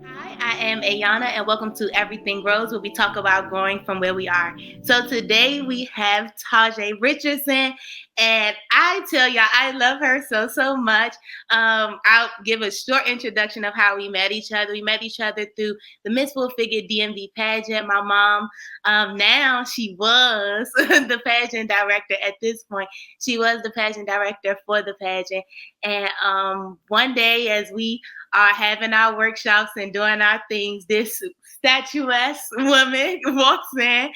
Hi, I am Ayana, and welcome to Everything Grows, where we talk about growing from where we are. So today we have Tazah Richardson, and I tell y'all, I love her so much. I'll give a short introduction of how we met each other. We met each other through the Miss Full Figure DMV pageant. My mom, now she was the pageant director at this point. She was the pageant director for the pageant. And one day, as we are having our workshops and doing our things, this statuesque woman walks in,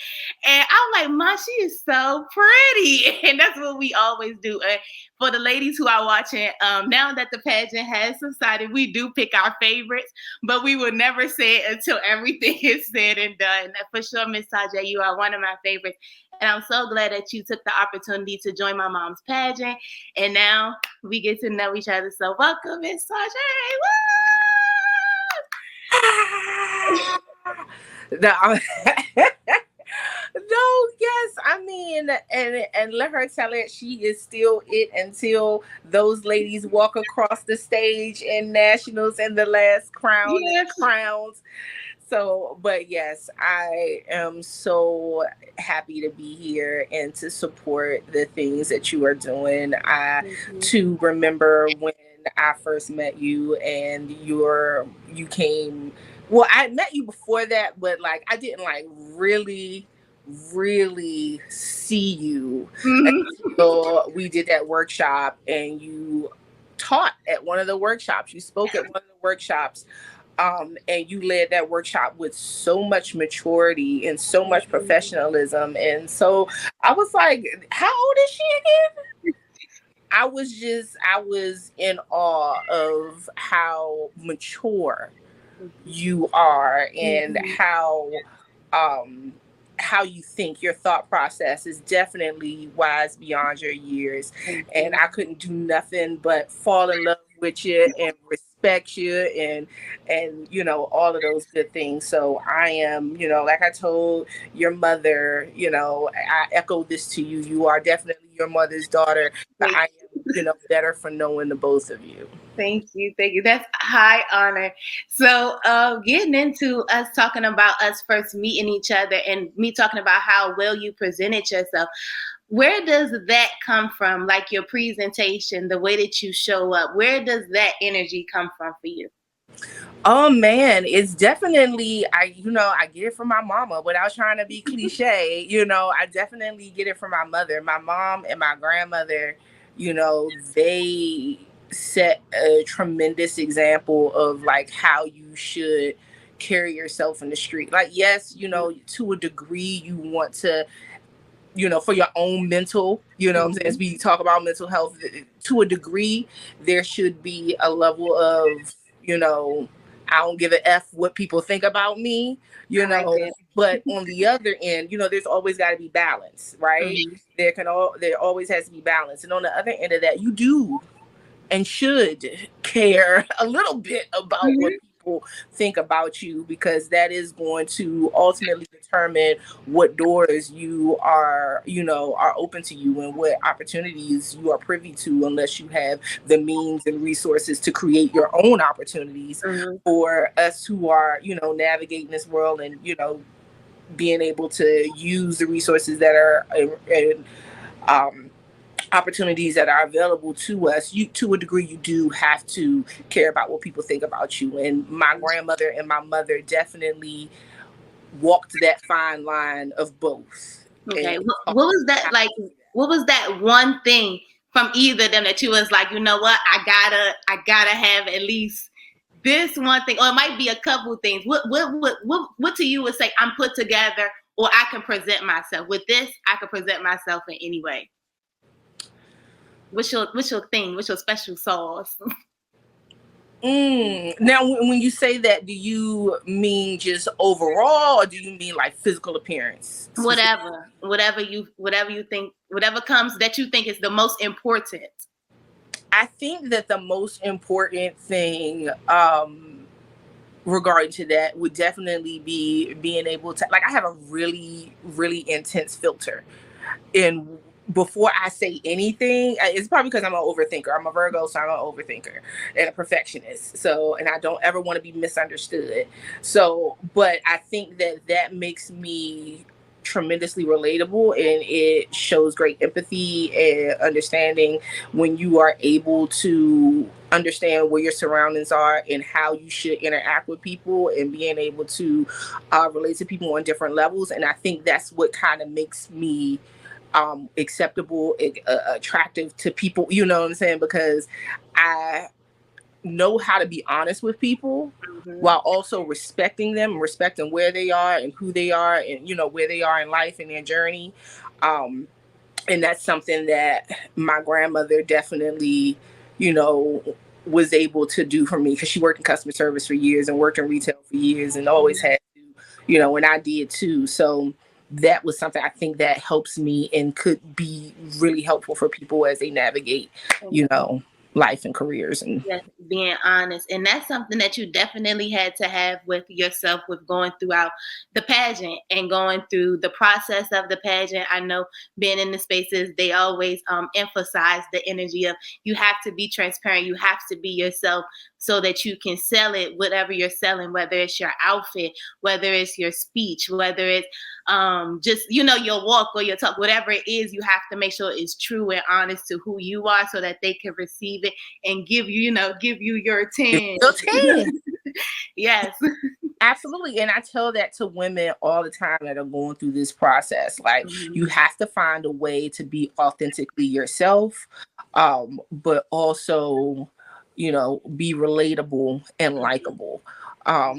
and I'm like, "Ma, she is so pretty," and that's what we always do. And for the ladies who are watching, now that the pageant has subsided, we do pick our favorites, but we will never say it until everything is said and done. For sure, Miss Tazah, you are one of my favorites, and I'm so glad that you took the opportunity to join my mom's pageant, and now we get to know each other. So welcome, Miss Tazah. No, no, yes, I mean, and let her tell it. She is still it until those ladies walk across the stage in nationals and the last crown and Yes. crowns. So, but yes, I am so happy to be here and to support the things that you are doing. I too remember when I first met you and you came. Well, I met you before that, but like I didn't like really see you Mm-hmm. until we did that workshop and you taught at one of the workshops. You spoke at one of the workshops, and you led that workshop with so much maturity and so much professionalism. And so I was like, how old is she again? I was in awe of how mature you are and um how you think. Your thought process is definitely wise beyond your years, and I couldn't do nothing but fall in love with you and respect you and all of those good things. So I am, like I told your mother, I echo this to you. You are definitely your mother's daughter, but I am, better for knowing the both of you. Thank you. Thank you. That's high honor. So, getting into us talking about us first meeting each other and me talking about how well you presented yourself, where does that come from? Like your presentation, the way that you show up, where does that energy come from for you? Oh man, it's definitely I get it from my mama without trying to be cliche. I definitely get it from my mother. My mom and my grandmother, they set a tremendous example of like how you should carry yourself in the street. Like yes, to a degree you want to, for your own mental, what I'm saying, as we talk about mental health, to a degree, there should be a level of, I don't give a F what people think about me, but on the other end, there's always got to be balance, right? Mm-hmm. There always has to be balance. And on the other end of that, you do and should care a little bit about what people think about you, because that is going to ultimately determine what doors you are, are open to you and what opportunities you are privy to, unless you have the means and resources to create your own opportunities. Mm-hmm. For us who are, navigating this world and, being able to use the resources that are um, opportunities that are available to us, you, to a degree, you do have to care about what people think about you. And my grandmother and my mother definitely walked that fine line of both. Okay. And What was that like? What was that one thing from either of them that you was like, you know what, I gotta have at least this one thing, or it might be a couple things. What to you would say I'm put together, or I can present myself with this? I can present myself in any way. What's your thing? What's your special sauce? Now, when you say that, do you mean just overall, or do you mean like physical appearance specific? Whatever you think, whatever comes that you think is the most important. I think that the most important thing, regarding to that, would definitely be being able to, like, I have a really intense filter in before I say anything, it's probably because I'm an overthinker. I'm a Virgo, so I'm an overthinker and a perfectionist. So, and I don't ever want to be misunderstood. So, but I think that that makes me tremendously relatable, and it shows great empathy and understanding when you are able to understand where your surroundings are and how you should interact with people, and being able to relate to people on different levels. And I think that's what kind of makes me acceptable, attractive to people, you know what I'm saying? Because I know how to be honest with people while also respecting them, respecting where they are and who they are, and where they are in life and their journey. And that's something that my grandmother definitely, you know, was able to do for me, because she worked in customer service for years and worked in retail for years and always had to, and I did too. So that was something I think that helps me and could be really helpful for people as they navigate, life and careers. And Yes, being honest. And that's something that you definitely had to have with yourself, with going throughout the pageant and going through the process of the pageant. I know being in the spaces, they always emphasize the energy of you have to be transparent, you have to be yourself so that you can sell it, whatever you're selling, whether it's your outfit, whether it's your speech, whether it's just, your walk or your talk, whatever it is, you have to make sure it's true and honest to who you are so that they can receive it and give you, give you your 10. your 10. Yes. Absolutely. And I tell that to women all the time that are going through this process. Like, you have to find a way to be authentically yourself, but also, be relatable and likable.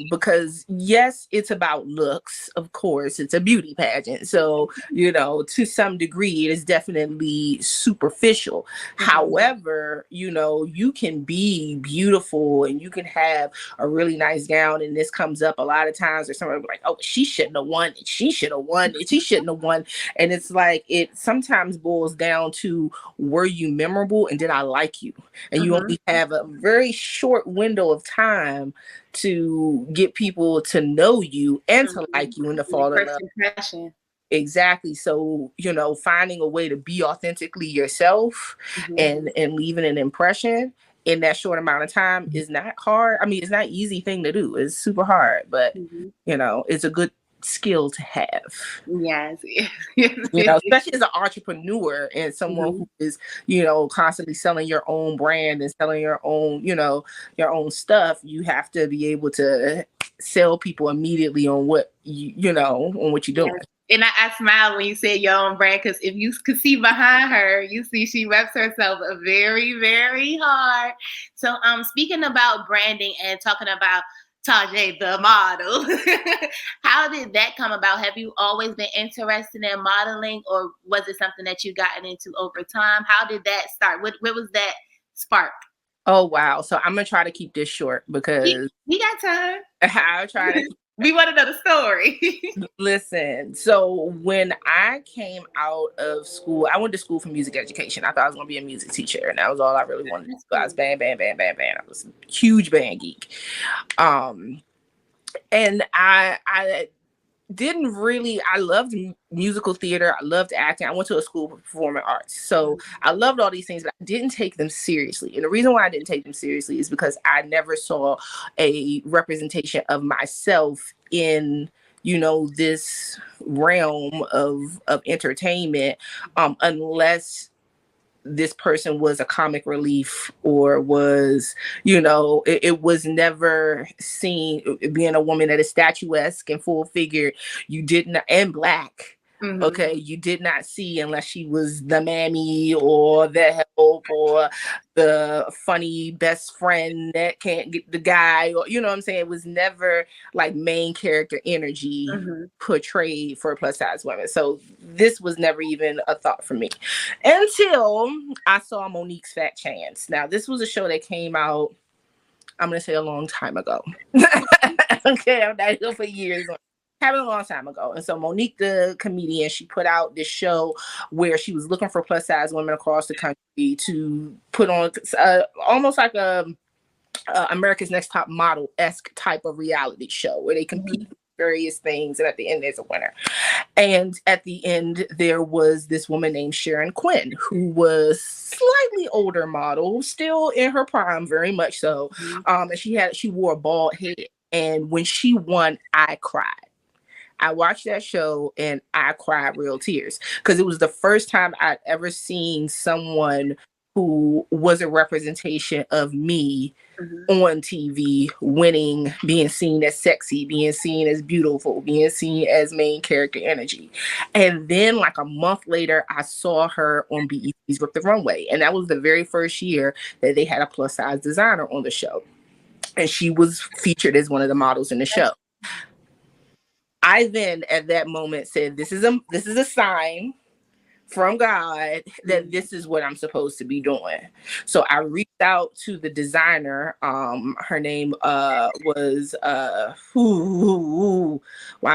Because yes, it's about looks. Of course, it's a beauty pageant. So, to some degree, it is definitely superficial. However, you can be beautiful and you can have a really nice gown. And this comes up a lot of times, or somebody like, oh, she shouldn't have won. She should have won. She shouldn't have won. And it's like, it sometimes boils down to, were you memorable and did I like you? And you only have a very short window of time to get people to know you and to like you and to fall in love. Impression. Exactly. So, finding a way to be authentically yourself and leaving an impression in that short amount of time is not hard. I mean, it's not an easy thing to do. It's super hard, but it's a good skill to have. Yes. Especially as an entrepreneur and someone who is, constantly selling your own brand and selling your own, your own stuff. You have to be able to sell people immediately on what on what you're doing. Yes. And I smiled when you said your own brand, because if you could see behind her, you see she reps herself very, very hard. So speaking about branding and talking about Tazah the model, how did that come about? Have you always been interested in modeling, or was it something that you gotten into over time? How did that start? What was that spark? Oh, wow. So I'm going to try to keep this short because we got time. I'll try to. We want to know the story. Listen, so when I came out of school, I went to school for music education. I thought I was going to be a music teacher, and that was all I really wanted to do. I was band. I was a huge band geek. And I didn't really, I loved musical theater. I loved acting. I went to a school for performing arts. So I loved all these things, but I didn't take them seriously. And the reason why I didn't take them seriously is because I never saw a representation of myself in, this realm of entertainment, unless this person was a comic relief or was, it was never seen. Being a woman that is statuesque and full figured, you didn't, and black. Okay, you did not see unless she was the mammy or the help or the funny best friend that can't get the guy, or what I'm saying. It was never like main character energy portrayed for plus size women. So this was never even a thought for me until I saw Monique's Fat Chance. Now, this was a show that came out, I'm gonna say, a long time ago. Okay, I'm not here for years. Happened a long time ago. And so Monique, the comedian, she put out this show where she was looking for plus size women across the country to put on almost like a America's Next Top Model-esque type of reality show where they compete with various things, and at the end there's a winner. And at the end there was this woman named Sharon Quinn, who was slightly older model, still in her prime, very much so. And she wore a bald head, and when she won, I cried. I watched that show and I cried real tears, because it was the first time I'd ever seen someone who was a representation of me on TV, winning, being seen as sexy, being seen as beautiful, being seen as main character energy. And then like a month later, I saw her on BET's Rip the Runway. And that was the very first year that they had a plus size designer on the show. And she was featured as one of the models in the show. I then at that moment said, this is a sign from God that this is what I'm supposed to be doing. So I reached out to the designer. Her name was why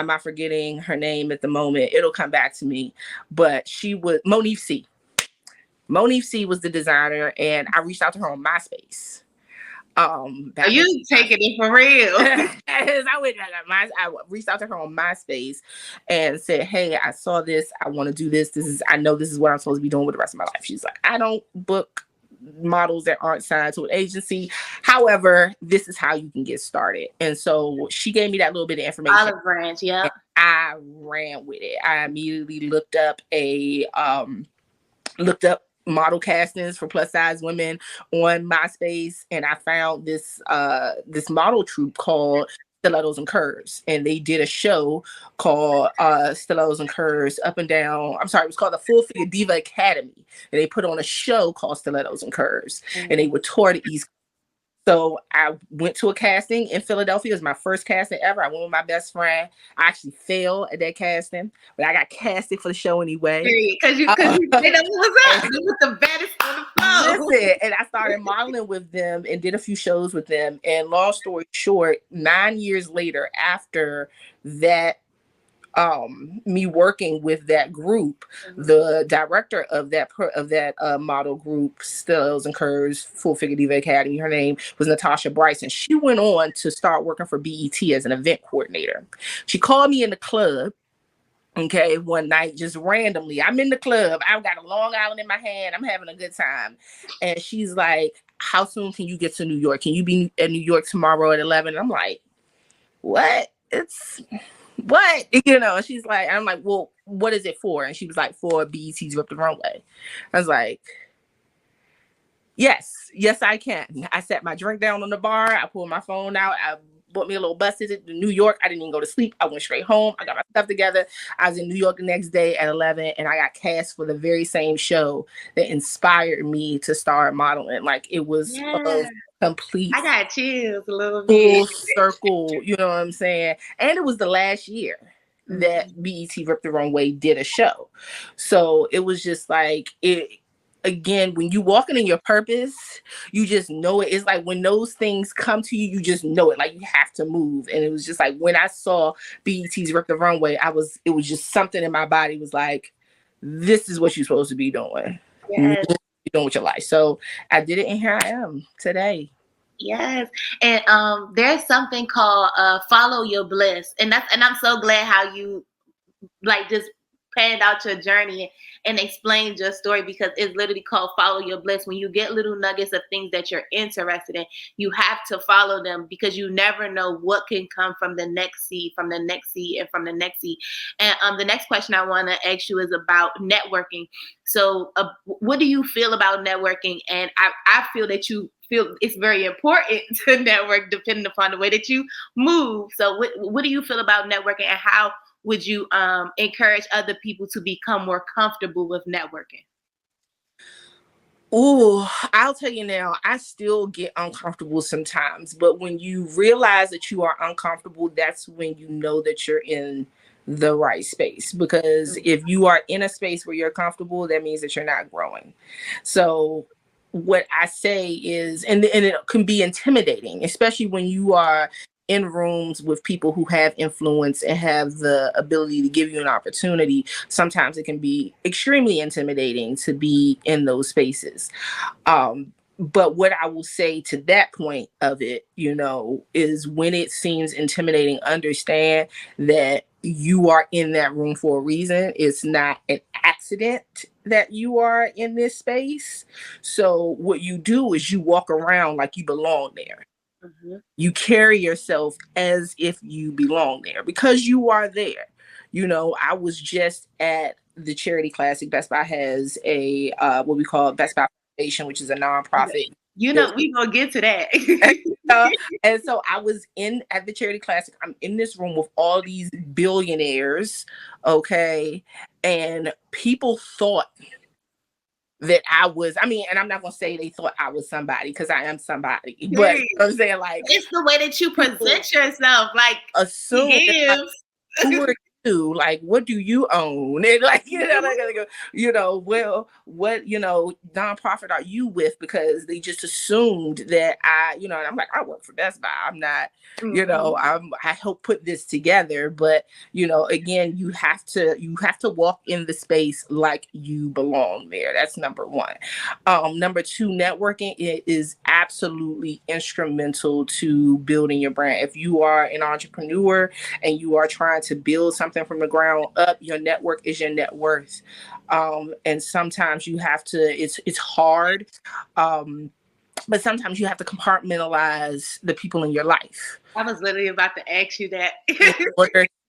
am I forgetting her name at the moment? It'll come back to me. But she was Monique C. Monique C was the designer, and I reached out to her on MySpace. Are you taking it for real? I reached out to her on MySpace and said, hey, I saw this. I want to do this. I know this is what I'm supposed to be doing with the rest of my life. She's like, I don't book models that aren't signed to an agency. However, this is how you can get started. And so she gave me that little bit of information. Olive branch, yeah. I ran with it. I immediately looked up model castings for plus size women on MySpace, and I found this model troupe called Stilettos and Curves, and they did a show called Stilettos and Curves Up and Down. I'm sorry, it was called the Full Figure Diva Academy, and they put on a show called Stilettos and Curves, and they would tour the East. So I went to a casting in Philadelphia. It was my first casting ever. I went with my best friend. I actually failed at that casting, but I got casted for the show anyway. Because you did what was up. You was the baddest on the floor. Listen, and I started modeling with them and did a few shows with them. And long story short, 9 years later, after that, me working with that group, the director of that model group, Stills and Curves Full Figure Diva Academy, her name was Natasha Bryson. She went on to start working for BET as an event coordinator. She called me in the club, okay, one night, just randomly. I'm in the club. I've got a Long Island in my hand. I'm having a good time. And she's like, how soon can you get to New York? Can you be in New York tomorrow at 11? And I'm like, what? What? And she's like, I'm like, well, what is it for? And she was like, for BET's Rip the Runway. I was like, yes, I can. I set my drink down on the bar. I pulled my phone out. I bought me a little bus ticket to New York. I didn't even go to sleep. I went straight home. I got my stuff together. I was in New York the next day at 11, and I got cast for the very same show that inspired me to start modeling. Like, it was complete. I got chills a little bit. Full circle, you know what I'm saying? And it was the last year that BET Rip the Runway did a show. So it was just like, again, when you walking in your purpose, you just know it. It's like when those things come to you, you just know it. Like, you have to move. And it was just like, when I saw BET's Rip the Runway, it was just something in my body was like, this is what you're supposed to be doing. Yes. You're doing with your life. So I did it, and here I am today. Yes. And there's something called follow your bliss. And I'm so glad how you like just panned out your journey and explained your story, because it's literally called follow your bliss. When you get little nuggets of things that you're interested in, you have to follow them, because you never know what can come from the next seed, from the next seed, and from the next seed. And the next question I want to ask you is about networking. So what do you feel about networking? And I feel that you feel it's very important to network depending upon the way that you move. So what do you feel about networking, and how would you encourage other people to become more comfortable with networking? Oh, I'll tell you now, I still get uncomfortable sometimes. But when you realize that you are uncomfortable, that's when you know that you're in the right space. Because if you are in a space where you're comfortable, that means that you're not growing. So what I say is, and it can be intimidating, especially when you are in rooms with people who have influence and have the ability to give you an opportunity. Sometimes it can be extremely intimidating to be in those spaces. But what I will say to that point of it, is when it seems intimidating, understand that you are in that room for a reason. It's not an accident that you are in this space. So what you do is you walk around like you belong there. Mm-hmm. You carry yourself as if you belong there because you are there. I was just at the charity classic. Best Buy has a what we call Best Buy Foundation, which is a nonprofit. We gonna get to that. And so I was in at the charity classic. I'm in this room with all these billionaires, okay, and people thought that I was. I mean, and I'm not gonna say they thought I was somebody because I am somebody, but I'm saying like it's the way that you present yourself. Like assume that, like, who are you? Like, what do you own? And like, well, what nonprofit are you with? Because they just assumed that and I'm like, I work for Best Buy. I'm not, I help put this together. But again, you have to walk in the space like you belong there. That's number one. Number two, networking is absolutely instrumental to building your brand. If you are an entrepreneur and you are trying to build something from the ground up, your network is your net worth. And sometimes you have to, it's hard. But sometimes you have to compartmentalize the people in your life. I was literally about to ask you that.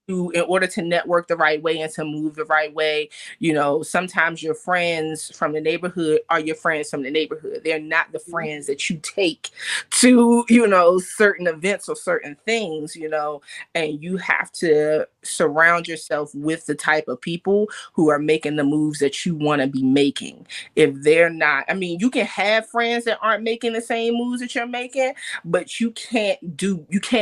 In order to network the right way and to move the right way, sometimes your friends from the neighborhood are your friends from the neighborhood. They're not the friends that you take to, certain events or certain things, and you have to surround yourself with the type of people who are making the moves that you want to be making. If they're not, I mean, you can have friends that aren't making the same moves that you're making, but you can't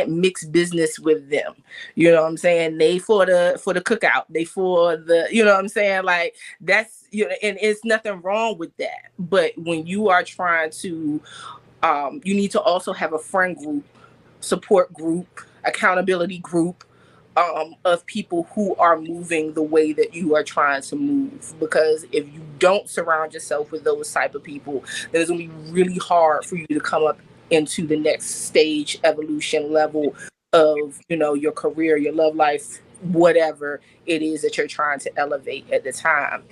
mix business with them. You know what I'm saying? They for the cookout, they for the, what I'm saying? Like that's, and it's nothing wrong with that. But when you are trying to, you need to also have a friend group, support group, accountability group, of people who are moving the way that you are trying to move. Because if you don't surround yourself with those type of people, then it's going to be really hard for you to come up into the next stage evolution level of your career, your love life, whatever it is that you're trying to elevate at the time.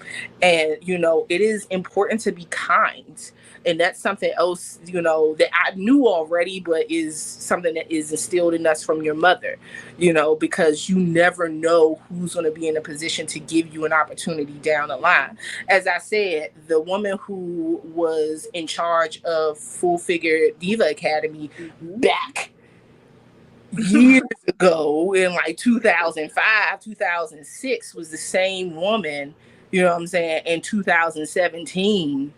And it is important to be kind, and that's something else that I knew already, but is something that is instilled in us from your mother, because you never know who's going to be in a position to give you an opportunity down the line. As I said, the woman who was in charge of Full Figure Diva Academy back years ago in like 2005, 2006 was the same woman, what I'm saying, in 2017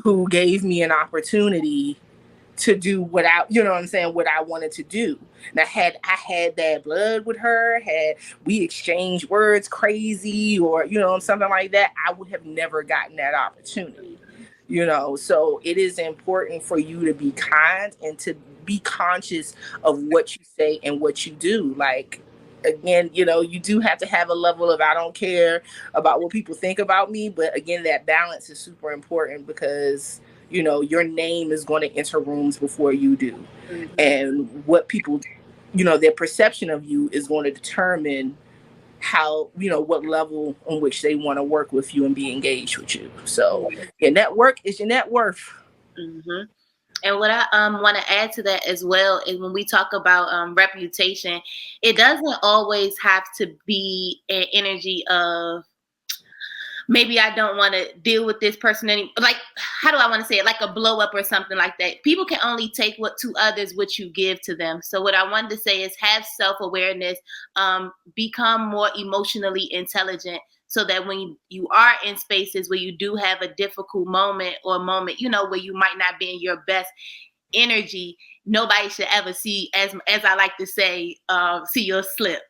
who gave me an opportunity to do what I, what I wanted to do. And I had that blood with her, had we exchanged words crazy or, something like that, I would have never gotten that opportunity. So it is important for you to be kind and to be conscious of what you say and what you do. Like, again, you do have to have a level of, I don't care about what people think about me. But again, that balance is super important because, your name is going to enter rooms before you do. And what people, their perception of you is going to determine how, what level on which they want to work with you and be engaged with you. So your network is your net worth. And what I want to add to that as well is when we talk about reputation, it doesn't always have to be an energy of maybe I don't want to deal with this person anymore. Like, how do I want to say it? Like a blow up or something like that. People can only take what to others, what you give to them. So what I wanted to say is have self-awareness, become more emotionally intelligent so that when you are in spaces where you do have a difficult moment or a moment, where you might not be in your best energy, nobody should ever see, as I like to say, see your slip.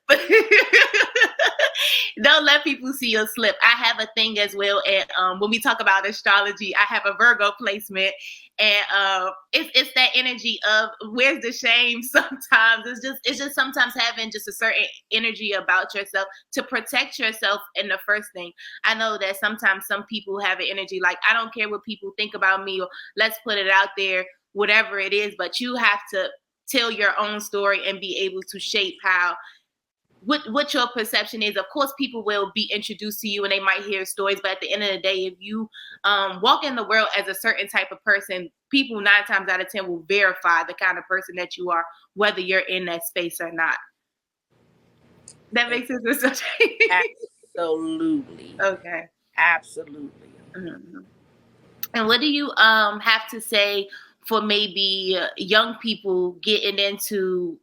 Don't let people see your slip. I have a thing as well, and when we talk about astrology, I have a Virgo placement, and it's that energy of where's the shame. Sometimes it's just sometimes having just a certain energy about yourself to protect yourself. In the first thing, I know that sometimes some people have an energy like I don't care what people think about me, or let's put it out there, whatever it is. But you have to tell your own story and be able to shape how what your perception is. Of course, people will be introduced to you and they might hear stories, but at the end of the day, if you walk in the world as a certain type of person, people 9 times out of 10 will verify the kind of person that you are, whether you're in that space or not. That makes sense. Absolutely. Okay. Absolutely. Mm-hmm. And what do you have to say for maybe young people getting into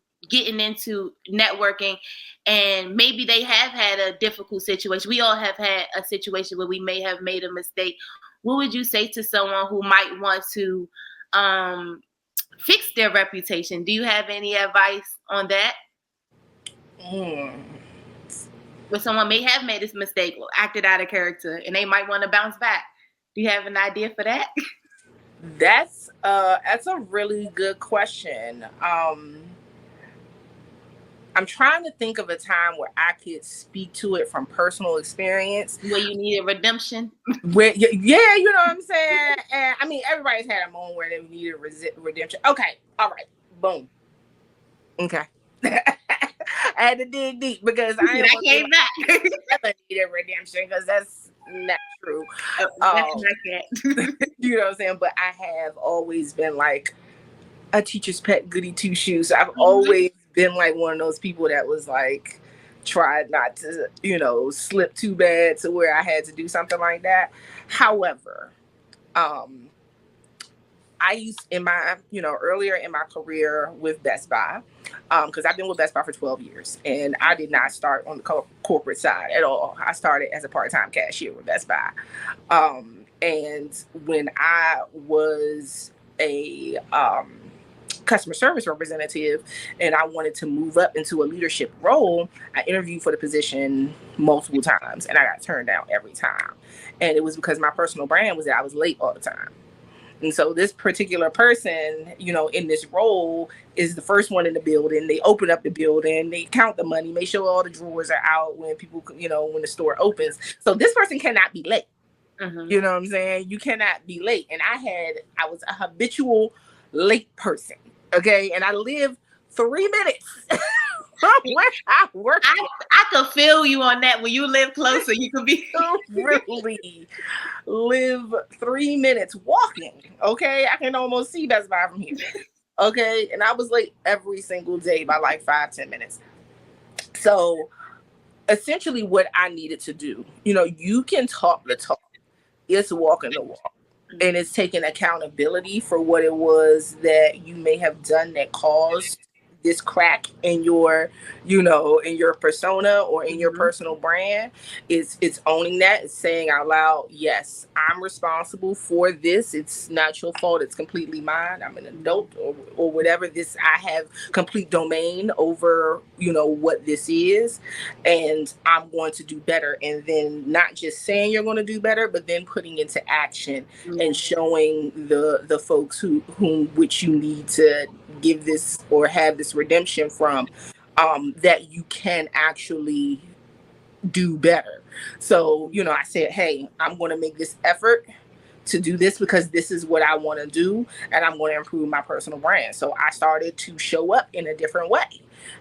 networking, and maybe they have had a difficult situation? We all have had a situation where we may have made a mistake. What would you say to someone who might want to fix their reputation? Do you have any advice on that? Where someone may have made this mistake or acted out of character and they might want to bounce back. Do you have an idea for that? That's a really good question. I'm trying to think of a time where I could speak to it from personal experience. Where you needed redemption? Where, yeah, you know what I'm saying? And I mean, everybody's had a moment where they needed redemption. Okay, all right, boom. Okay. I had to dig deep because I came back. never needed redemption because that's not true. That's not it. You know what I'm saying? But I have always been like a teacher's pet, goody two shoes. So I've always been like one of those people that was like tried not to, slip too bad to where I had to do something like that. However, I used in my, earlier in my career with Best Buy, because I've been with Best Buy for 12 years, and I did not start on the corporate side at all. I started as a part-time cashier with Best Buy. And when I was a customer service representative and I wanted to move up into a leadership role, I interviewed for the position multiple times and I got turned down every time. And it was because my personal brand was that I was late all the time. And so this particular person, in this role is the first one in the building. They open up the building, they count the money, make sure all the drawers are out when people, when the store opens. So this person cannot be late. Mm-hmm. You know what I'm saying? You cannot be late. And I was a habitual late person. Okay. And I live 3 minutes from where I work. I could feel you on that. When you live closer, you could be really live 3 minutes walking. Okay. I can almost see Best Buy from here. Okay. And I was late every single day by like 5-10 minutes. So essentially what I needed to do, you can talk the talk. It's walking the walk. And it's taking accountability for what it was that you may have done that caused this crack in your, in your persona or in your personal brand. It's owning that. It's saying out loud, yes, I'm responsible for this. It's not your fault. It's completely mine. I'm an adult or whatever. I have complete domain over, what this is. And I'm going to do better. And then not just saying you're going to do better, but then putting into action and showing the folks which you need to give this or have this redemption from, that you can actually do better. So, I said, hey, I'm going to make this effort to do this because this is what I want to do and I'm going to improve my personal brand. So I started to show up in a different way.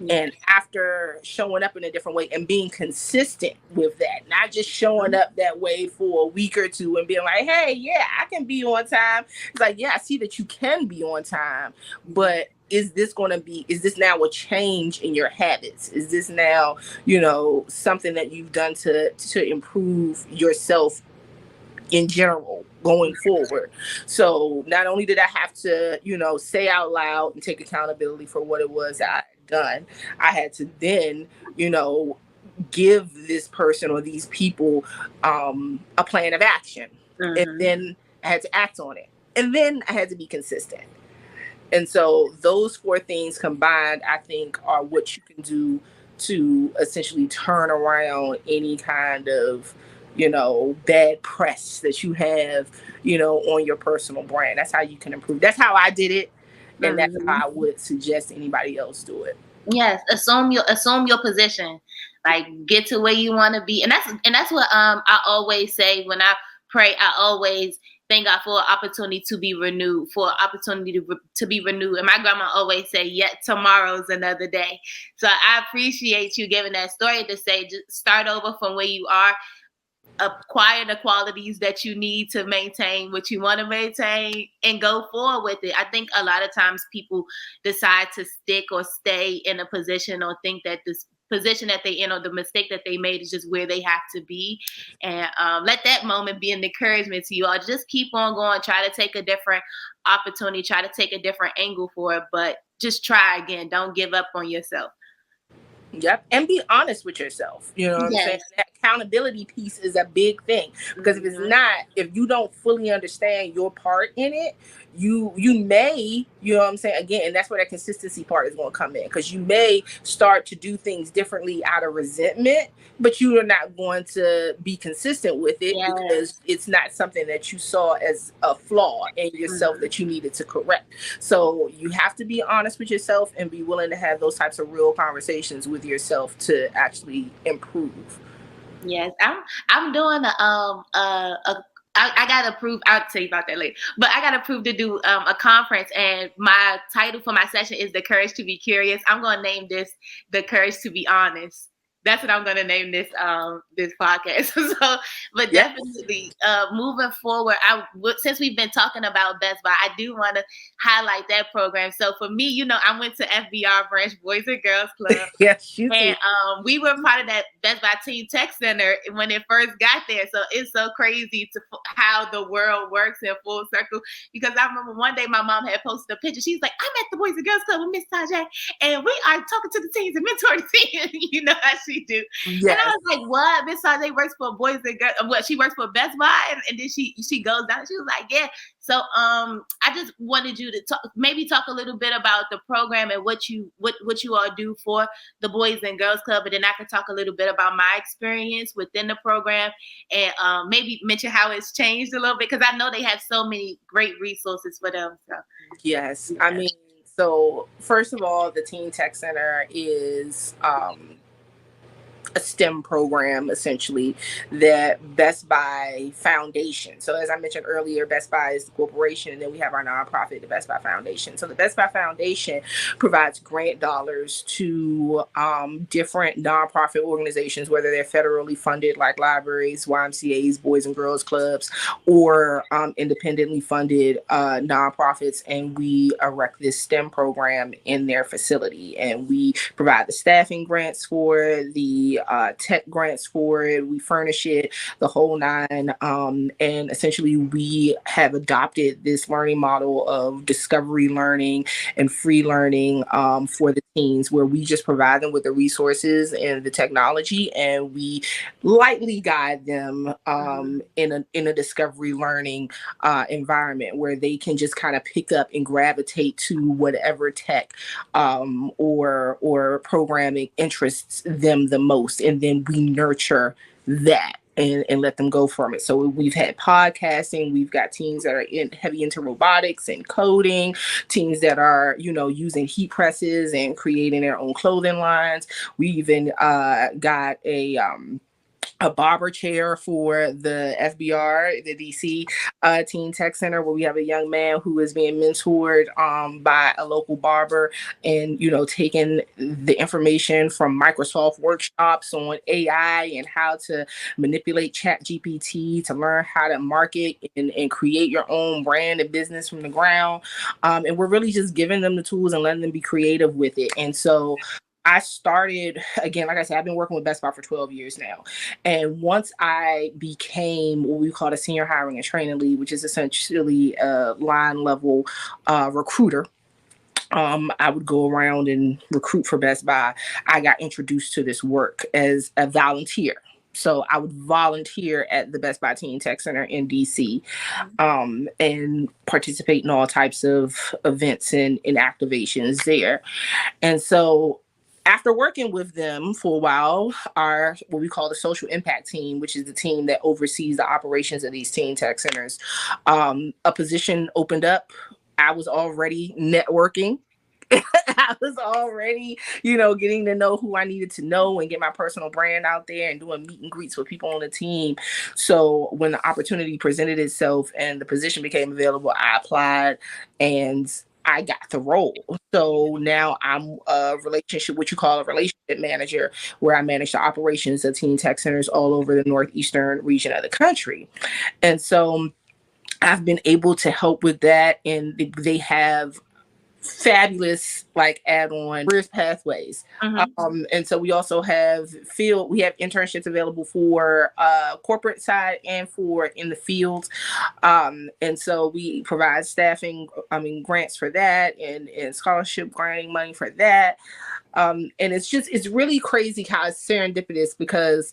And after showing up in a different way and being consistent with that, not just showing up that way for a week or two and being like, hey, yeah, I can be on time. It's like, yeah, I see that you can be on time, but is this now a change in your habits? Is this now, something that you've done to improve yourself in general going forward? So not only did I have to, say out loud and take accountability for what it was I had done, I had to then, give this person or these people a plan of action. And then I had to act on it. And then I had to be consistent. And so those 4 things combined, I think, are what you can do to essentially turn around any kind of, bad press that you have, on your personal brand. That's how you can improve. That's how I did it. And that's how I Mhm. would suggest anybody else do it. Yes, assume your position. Like get to where you want to be. And that's what I always say when I pray. I always thank God for an opportunity to be renewed, for an opportunity to be renewed. And my grandma always say, "Yet tomorrow's another day." So I appreciate you giving that story to say just start over from where you are, acquire the qualities that you need to maintain what you want to maintain and go forward with it. I think a lot of times people decide to stick or stay in a position or think that this position that they in or the mistake that they made is just where they have to be. And let that moment be an encouragement to you all. Just keep on going. Try to take a different opportunity. Try to take a different angle for it. But just try again. Don't give up on yourself. Yep. And be honest with yourself. You know what I'm saying? Yes. That accountability piece is a big thing. Because if it's Mm-hmm. not, if you don't fully understand your part in it, you may, you know what I'm saying, again, and that's where that consistency part is going to come in. Because you may start to do things differently out of resentment, but you are not going to be consistent with it Yes. because it's not something that you saw as a flaw in yourself Mm-hmm. that you needed to correct. So you have to be honest with yourself and be willing to have those types of real conversations with yourself to actually improve. Yes, I'm doing I got approved. I'll tell you about that later. But I got approved to do a conference, and my title for my session is "The Courage to Be Curious." I'm going to name this "The Courage to Be Honest." That's what I'm going to name this podcast. So, but Yep. definitely moving forward, since we've been talking about Best Buy, I do want to highlight that program. So for me, I went to FBR branch, Boys and Girls Club. Yes, you too. And we were part of that Best Buy Teen Tech Center when it first got there. So it's so crazy how the world works in full circle. Because I remember one day my mom had posted a picture. She's like, "I'm at the Boys and Girls Club with Miss Tajay, and we are talking to the teens and mentoring the teens." You know how she do. And I Yes. was like, "What?" Miss Tajay works for Boys and Girls. What, she works for Best Buy, and then she goes down. She was like, "Yeah." So I just wanted you to talk a little bit about the program and what you all do for the Boys and Girls Club, and then I can talk a little bit about my experience within the program and maybe mention how it's changed a little bit because I know they have so many great resources for them. So Yes. I yeah. mean, so first of all, the Teen Tech Center is a STEM program essentially that Best Buy Foundation. So as I mentioned earlier, Best Buy is the corporation, and then we have our nonprofit, the Best Buy Foundation. So the Best Buy Foundation provides grant dollars to different nonprofit organizations, whether they're federally funded like libraries, YMCA's, Boys and Girls Clubs, or independently funded nonprofits. And we erect this STEM program in their facility, and we provide the staffing grants for the tech grants for it. We furnish it, the whole nine. And essentially, we have adopted this learning model of discovery learning and free learning for the teens, where we just provide them with the resources and the technology, and we lightly guide them Mhm. in a discovery learning environment where they can just kind of pick up and gravitate to whatever tech or programming interests them the most, and then we nurture that and let them go from it. So we've had podcasting, we've got teams that are heavy into robotics and coding, teams that are using heat presses and creating their own clothing lines. We even got a barber chair for the FBR, the DC Teen Tech Center, where we have a young man who is being mentored by a local barber, and taking the information from Microsoft workshops on AI and how to manipulate Chat GPT to learn how to market and create your own brand and business from the ground. And we're really just giving them the tools and letting them be creative with it. And so I started, again, like I said, I've been working with Best Buy for 12 years now. And once I became what we call a senior hiring and training lead, which is essentially a line level recruiter, I would go around and recruit for Best Buy. I got introduced to this work as a volunteer. So I would volunteer at the Best Buy Teen Tech Center in DC, and participate in all types of events and activations there. And so After working with them for a while, our what we call the social impact team, which is the team that oversees the operations of these teen tech centers, a position opened up. I was already networking. I was already, getting to know who I needed to know and get my personal brand out there and doing meet and greets with people on the team. So when the opportunity presented itself and the position became available, I applied and I got the role. So now I'm a relationship, what you call a relationship manager, where I manage the operations of teen tech centers all over the northeastern region of the country. And so I've been able to help with that. And they have fabulous add-on careers pathways. And so we also have internships available for corporate side and for in the field. And so we provide grants for that, and scholarship granting money for that. And it's really crazy how it's serendipitous, because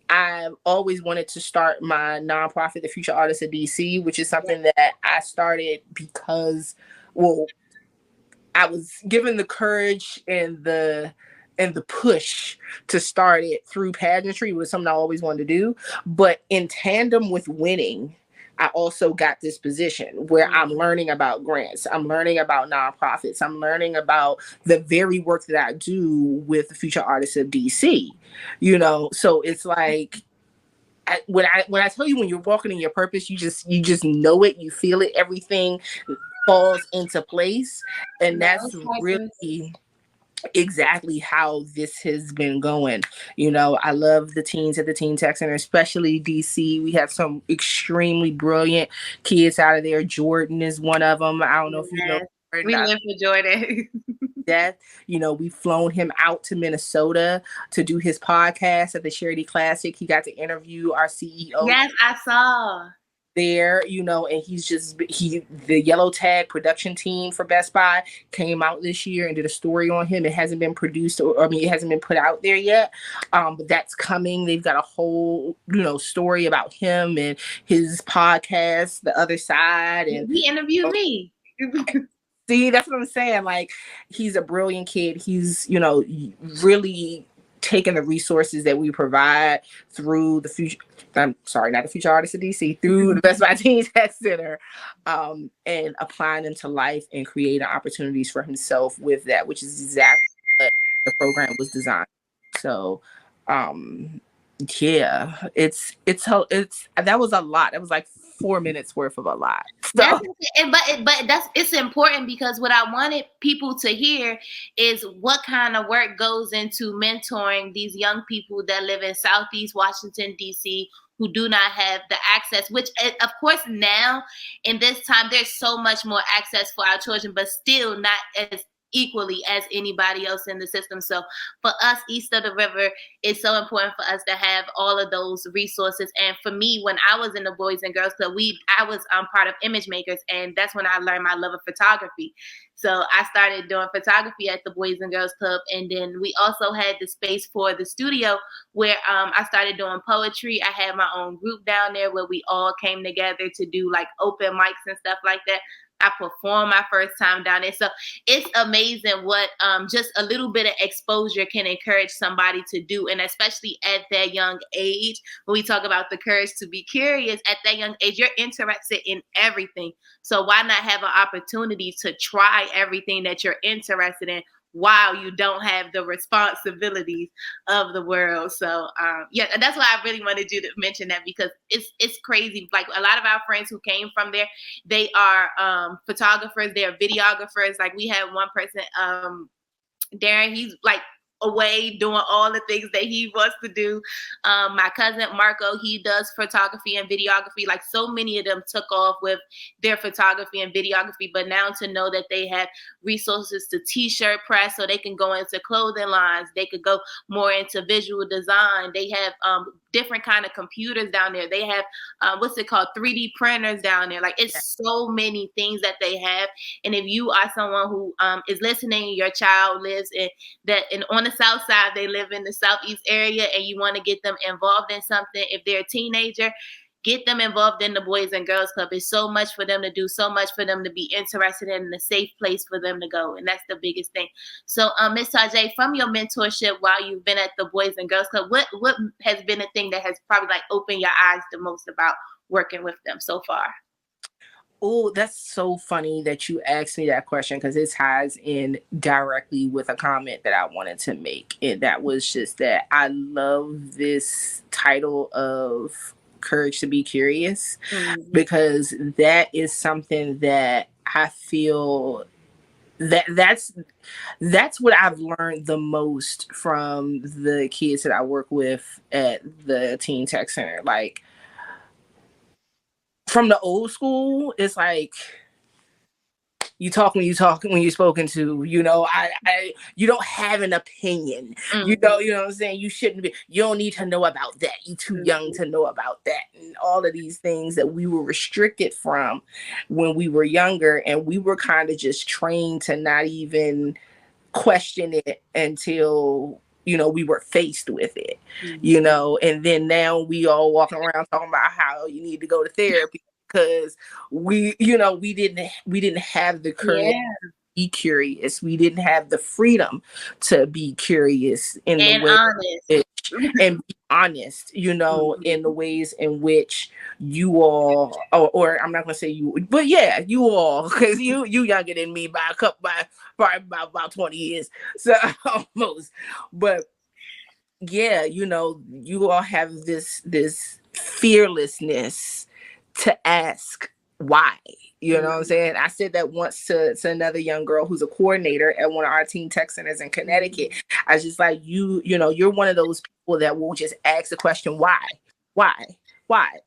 I've always wanted to start my nonprofit, the Future Artists of DC, which is something that I started because, well, I was given the courage and the push to start it through pageantry. It was something I always wanted to do. But in tandem with winning, I also got this position where I'm learning about grants. I'm learning about nonprofits. I'm learning about the very work that I do with the Future Artists of DC. So it's like, when I tell you, when you're walking in your purpose, you just know it, you feel it, everything falls into place. And that's really exactly how this has been going. I love the teens at the Teen Tech Center, especially DC. We have some extremely brilliant kids out of there. Jordan is one of them. I don't know if you know Jordan. We live for Jordan. Death. We've flown him out to Minnesota to do his podcast at the Charity Classic. He got to interview our CEO. Yes, I saw there, and the Yellow Tag production team for Best Buy came out this year and did a story on him. It hasn't been produced, it hasn't been put out there yet, but that's coming. They've got a whole story about him and his podcast, The Other Side, and he interviewed me. See, that's what I'm saying. He's a brilliant kid. He's really taking the resources that we provide through the Future, I'm sorry, not the Future Artists of DC, through the Best Buy Teen Tech Center, and applying them to life and creating opportunities for himself with that, which is exactly what the program was designed. So, yeah, it's that was a lot. It was like 4 minutes worth of a lot. So. But it's important, because what I wanted people to hear is what kind of work goes into mentoring these young people that live in Southeast Washington, D.C., who do not have the access, which of course now in this time, there's so much more access for our children, but still not as equally as anybody else in the system. So for us east of the river, it's so important for us to have all of those resources. And for me, when I was in the Boys and Girls Club, I was part of Image Makers, and that's when I learned my love of photography. So I started doing photography at the Boys and Girls Club, and then we also had the space for the studio where I started doing poetry. I had my own group down there where we all came together to do open mics and stuff like that. I performed my first time down there. So it's amazing what just a little bit of exposure can encourage somebody to do. And especially at that young age, when we talk about the courage to be curious, at that young age, you're interested in everything. So why not have an opportunity to try everything that you're interested in while you don't have the responsibilities of the world? So yeah, that's why I really wanted you to mention that, because it's crazy. A lot of our friends who came from there, they are photographers, they're videographers. We had one person, Darren, he's away doing all the things that he wants to do. My cousin Marco, he does photography and videography. So many of them took off with their photography and videography, but now to know that they have resources to t-shirt press, so they can go into clothing lines, they could go more into visual design. They have different kind of computers down there. They have what's it called, 3D printers down there. It's so many things that they have. And if you are someone who is listening, your child lives on the south side, they live in the southeast area, and you want to get them involved in something, if they're a teenager, get them involved in the Boys and Girls Club. It's so much for them to do, so much for them to be interested in, and a safe place for them to go. And that's the biggest thing. So, Ms. Tazah, from your mentorship while you've been at the Boys and Girls Club, what has been the thing that has probably like opened your eyes the most about working with them so far? Oh, that's so funny that you asked me that question, because it ties in directly with a comment that I wanted to make. And that was just that I love this title of Courage to Be Curious, because that is something that I feel that's what I've learned the most from the kids that I work with at the Teen Tech Center. Like, from the old school, it's like you talk when you're spoken to. You don't have an opinion. You know what I'm saying. You don't need to know about that. You're too young to know about that, and all of these things that we were restricted from when we were younger, and we were kind of just trained to not even question it until we were faced with it. And then now we all walking around talking about how you need to go to therapy, because we didn't have the courage to be curious. We didn't have the freedom to be curious in the way honest. and be honest, in the ways in which you all, or I'm not gonna say you, but yeah, you all, because you younger than me by probably about 20 years, so almost. But yeah, you all have this fearlessness to ask why. You know what I'm saying? I said that once to another young girl who's a coordinator at one of our teen tech centers in Connecticut. I was just like, you're one of those people that will just ask the question, why,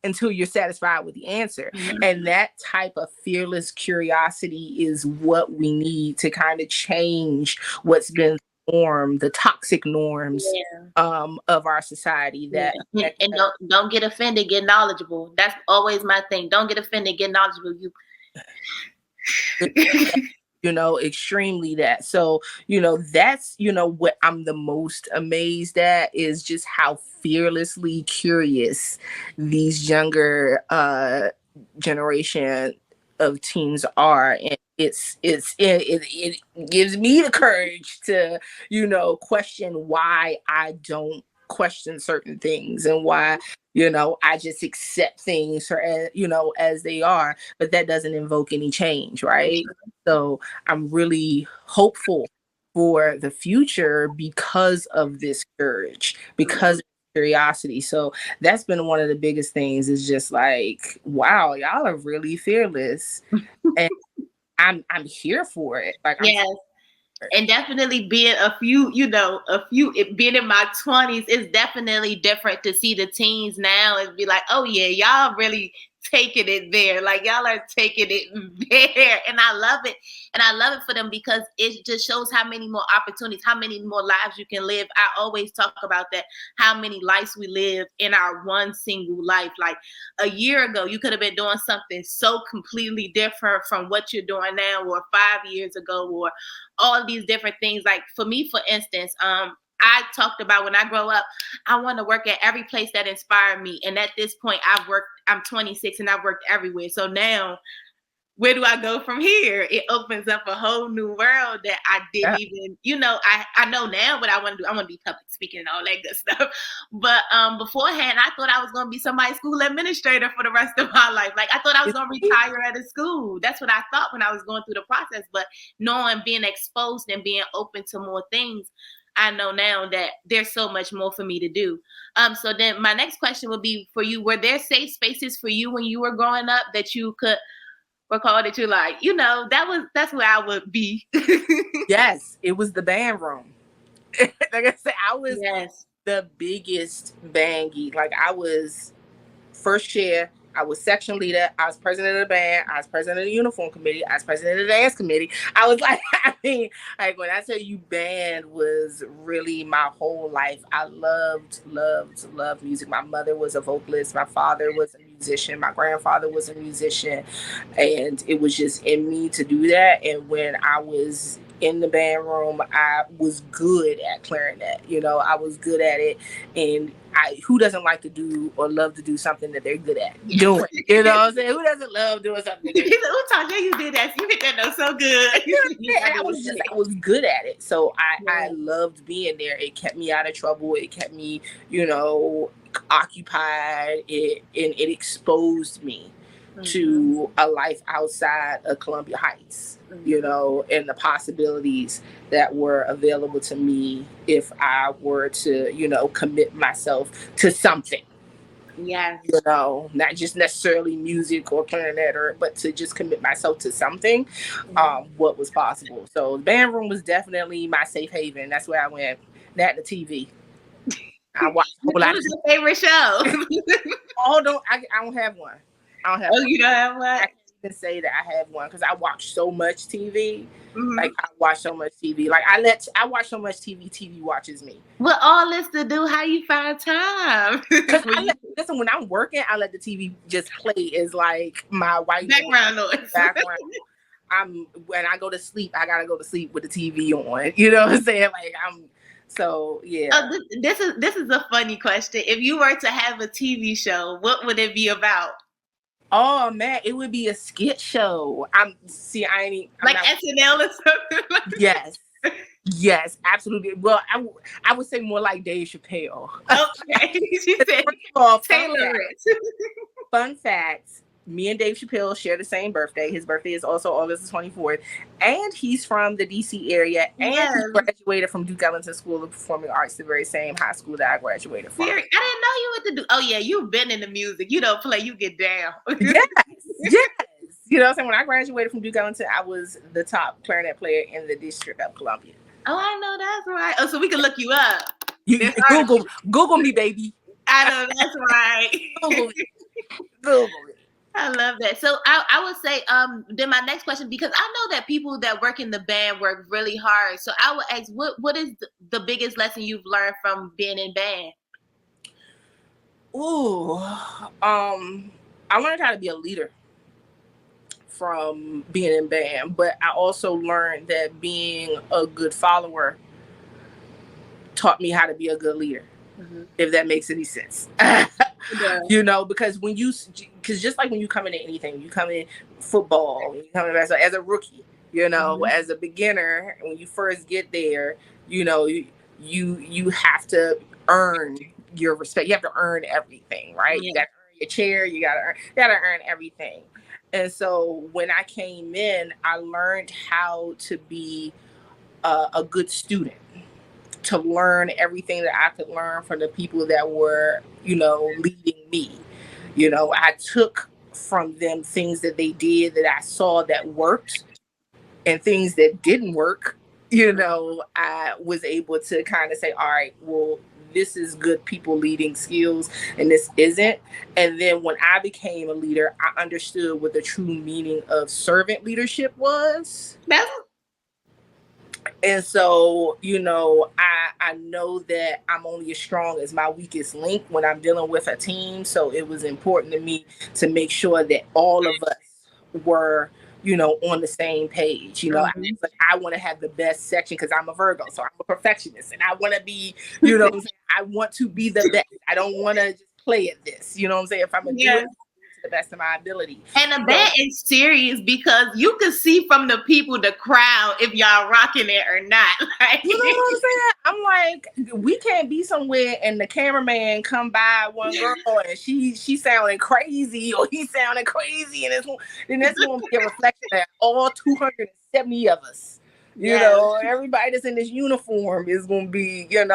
until you're satisfied with the answer. And that type of fearless curiosity is what we need to kind of change what's been the toxic norms of our society. And don't get offended, get knowledgeable. That's always my thing. Don't get offended, get knowledgeable. Extremely that. So, that's, what I'm the most amazed at, is just how fearlessly curious these younger generation of teens are. And it gives me the courage to, question why I don't question certain things, and why, I just accept things for, as they are, but that doesn't invoke any change, right? So I'm really hopeful for the future because of this courage, because of curiosity. So that's been one of the biggest things, is just like, wow, y'all are really fearless. And I'm here for it. Like, yes. And definitely being being in my 20s, is definitely different to see the teens now and be like, oh yeah, y'all really taking it there. Like, y'all are taking it there. And I love it. And I love it for them, because it just shows how many more opportunities, how many more lives you can live. I always talk about that, how many lives we live in our one single life. Like, a year ago, you could have been doing something so completely different from what you're doing now, or 5 years ago, or all these different things. Like, for me, for instance, I talked about, when I grow up, I want to work at every place that inspired me. And at this point, I'm 26 and I've worked everywhere. So now, where do I go from here? It opens up a whole new world that I didn't even, I know now what I want to do. I want to be public speaking and all that good stuff. But beforehand, I thought I was going to be somebody's school administrator for the rest of my life. Like, I thought I was going to retire at a school. That's what I thought when I was going through the process. But knowing, being exposed and being open to more things, I know now that there's so much more for me to do. So then my next question would be for you, were there safe spaces for you when you were growing up that you could recall, that you're like, that's where I would be? Yes, it was the band room. Like I said, I was the biggest band geek. Like, I was first chair, I was section leader, I was president of the band, I was president of the uniform committee, I was president of the dance committee. I was like, like, when I tell you, band was really my whole life. I loved music. My mother was a vocalist, my father was a musician, my grandfather was a musician, and it was just in me to do that. And when I was in the band room, I was good at clarinet. I was good at it, and who doesn't like to do or love to do something that they're good at doing? You know what I'm saying? Who doesn't love doing something? Who taught you did that? You hit that note so good. I was good at it, so I loved being there. It kept me out of trouble. It kept me, occupied. It exposed me to a life outside of Columbia Heights, and the possibilities that were available to me if I were to, commit myself to something. Yes. Not just necessarily music or clarinet, but to just commit myself to something, what was possible. So the band room was definitely my safe haven. That's where I went. That and the TV. I watched a whole lot. What was your favorite show? I don't have one. I don't have one. You don't have one? I can't even say that I have one because I watch so much TV. Like I watch so much TV. Like I watch so much TV. TV watches me. Well, all this to do, how you find time? Listen, when I'm working, I let the TV just play as like my white background noise. When I go to sleep, I gotta go to sleep with the TV on. You know what I'm saying? Like so yeah. Oh, this is a funny question. If you were to have a TV show, what would it be about? Oh man, it would be a skit show. Like SNL or something. Yes, absolutely. Well, I would say more like Dave Chappelle. Okay, she said Taylor. Fun fact: me and Dave Chappelle share the same birthday. His birthday is also August 24th, and he's from the DC area, and he graduated from Duke Ellington School of Performing Arts, the very same high school that I graduated from. I didn't know you went to do. Oh yeah, you've been in the music. You don't play, you get down. Yes. You know what I'm saying? When I graduated from Duke Ellington, I was the top clarinet player in the District of Columbia. Oh, I know that's right. Oh, so we can look you up. Google me, baby. I know that's right. Google it. I love that. So I would say, then my next question, because I know that people that work in the band work really hard. So I would ask, what is the biggest lesson you've learned from being in band? I learned how to be a leader from being in band, but I also learned that being a good follower taught me how to be a good leader, if that makes any sense. Because because just like when you come into anything, you come in football, you come in as a rookie, as a beginner, when you first get there, you have to earn your respect. You have to earn everything, right? You got to earn your chair. You got to earn everything. And so when I came in, I learned how to be a good student, to learn everything that I could learn from the people that were, leading me. I took from them things that they did that I saw that worked, and things that didn't work. I was able to kind of say, all right, well, this is good people leading skills and this isn't. And then when I became a leader, I understood what the true meaning of servant leadership was. And so, I know that I'm only as strong as my weakest link when I'm dealing with a team. So it was important to me to make sure that all of us were, on the same page. I want to have the best section because I'm a Virgo, so I'm a perfectionist, and I want to be, I want to be the best. I don't want to just play at this. You know what I'm saying? If I'm gonna do it to the best of my ability. And the band is serious because you can see from the people, the crowd, if y'all rocking it or not. You know what I'm saying? I'm like, we can't be somewhere and the cameraman come by one girl and she sounding crazy or he sounding crazy, and then that's going to be a reflection of all 270 of us. Everybody that's in this uniform is going to be, is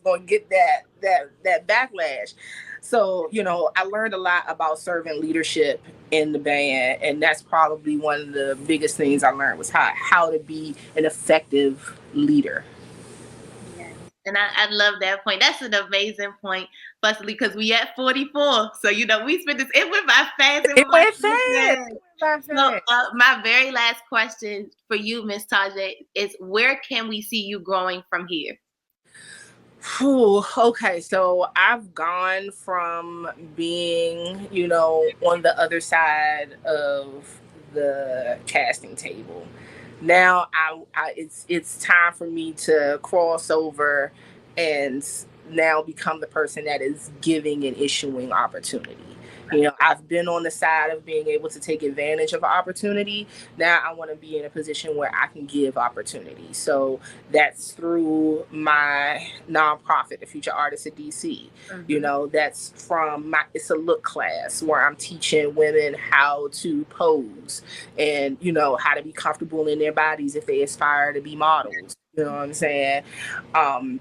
going to get that backlash. So, I learned a lot about servant leadership in the band, and that's probably one of the biggest things I learned was how to be an effective leader. Yes. And I love that point. That's an amazing point, especially because we at 44. So, we spent this, it went by fast. It went fast. So, my very last question for you, Miss Tazah, is where can we see you growing from here? Okay, so I've gone from being, on the other side of the casting table now it's time for me to cross over and now become the person that is giving and issuing opportunity. You know, I've been on the side of being able to take advantage of opportunity. Now I want to be in a position where I can give opportunity. So that's through my nonprofit, the Future Artists of DC. You know, that's from my It's a Look class where I'm teaching women how to pose and, you know, how to be comfortable in their bodies if they aspire to be models. You know what I'm saying? Um,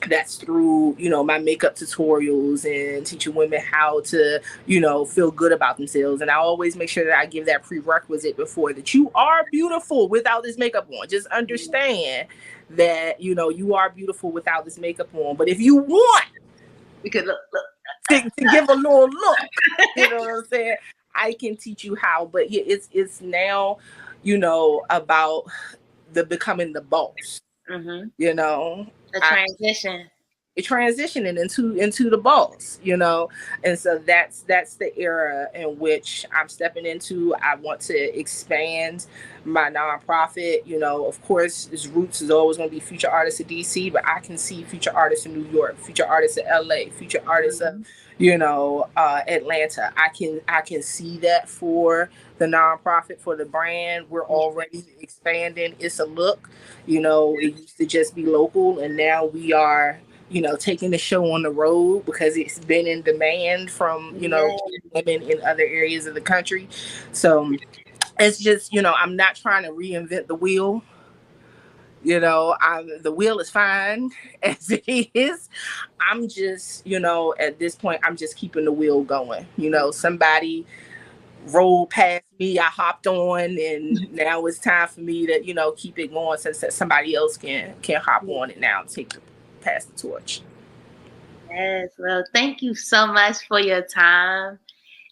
that's through, you know, my makeup tutorials and teaching women how to, you know, feel good about themselves. And I always make sure that I give that prerequisite before, that you are beautiful without this makeup on. Just understand that, you know, you are beautiful without this makeup on. But if you want Because look. to give a little look, you know what I'm saying, I can teach you how. But yeah, it's now, you know, about the becoming the boss. You know, The transition. transitioning into the boss, you know. And so that's the era in which I'm stepping into. I want to expand my nonprofit. You know, of course, its roots is always going to be Future Artists of DC, but I can see future artists in New York, future artists of LA, future artists of, you know, Atlanta. I can see that for the nonprofit, for the brand. We're already expanding. It's a Look, you know, it used to just be local, and now we are, you know, taking the show on the road because it's been in demand from, you know, women in other areas of the country. So it's just, you know, I'm not trying to reinvent the wheel. You know, the wheel is fine as it is. I'm just, you know, at this point, I'm just keeping the wheel going. You know, somebody rolled past me, I hopped on, and now it's time for me to, you know, keep it going so that somebody else can hop on it now and pass the torch. Yes, well, thank you so much for your time.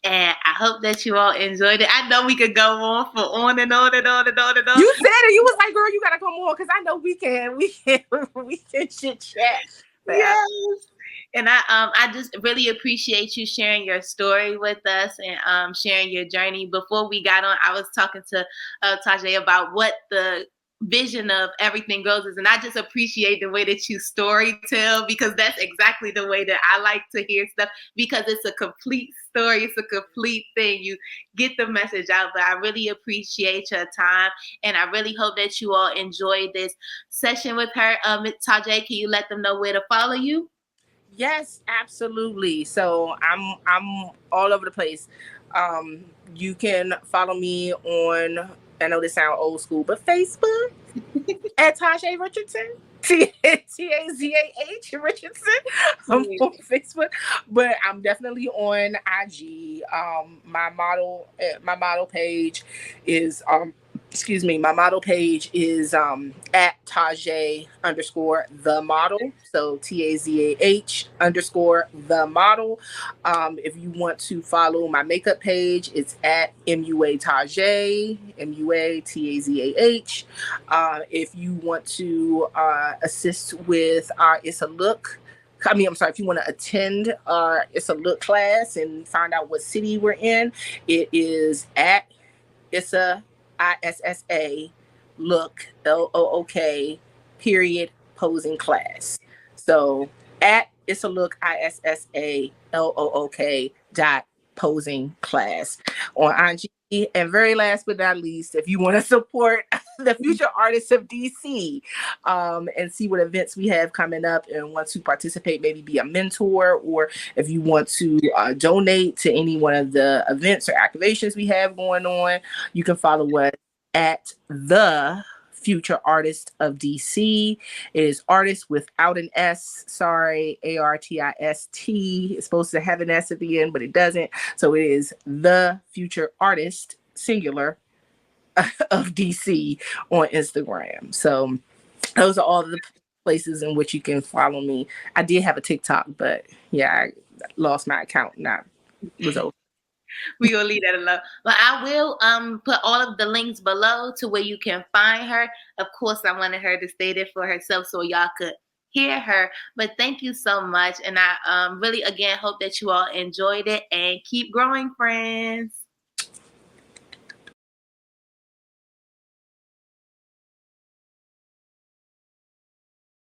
And I hope that you all enjoyed it. I know we could go on for on and on and on and on and on. You said it. You was like, "Girl, you gotta come on," because I know we can chit chat forever. Yes. And I just really appreciate you sharing your story with us and sharing your journey. Before we got on, I was talking to Tazah about what the vision of Everything Goes is, and I just appreciate the way that you story tell, because that's exactly the way that I like to hear stuff, because it's a complete story, it's a complete thing. You get the message out. But I really appreciate your time, and I really hope that you all enjoyed this session with her. Tazah, can you let them know where to follow you? Yes, absolutely. So I'm all over the place. You can follow me on, I know this sounds old school, but Facebook at Tazah Richardson. Tazah Richardson. I'm on Facebook, but I'm definitely on IG. My model page is my model page is at Tazah underscore the model. So Tazah underscore the model. If you want to follow my makeup page, it's at MUA Tazah, MUA TAZAH. If you want to assist with our It's a Look, I'm sorry, if you want to attend our It's a Look class and find out what city we're in, it is at Issa, ISSA, Look, LOOK, period, posing class. So at Issa Look, ISSA, LOOK dot posing class on IG. And very last but not least, if you want to support the Future Artists of DC and see what events we have coming up and want to participate, maybe be a mentor, or if you want to donate to any one of the events or activations we have going on, you can follow us at the Future Artist of DC. It is artist without an S. Sorry, ARTIST. It's supposed to have an S at the end, but it doesn't. So it is the Future Artist, singular, of DC on Instagram. So those are all the places in which you can follow me. I did have a TikTok, but yeah, I lost my account and I was over. We gonna leave that alone. But I will put all of the links below to where you can find her. Of course, I wanted her to stay there for herself so y'all could hear her. But thank you so much, and I really again hope that you all enjoyed it and keep growing, friends.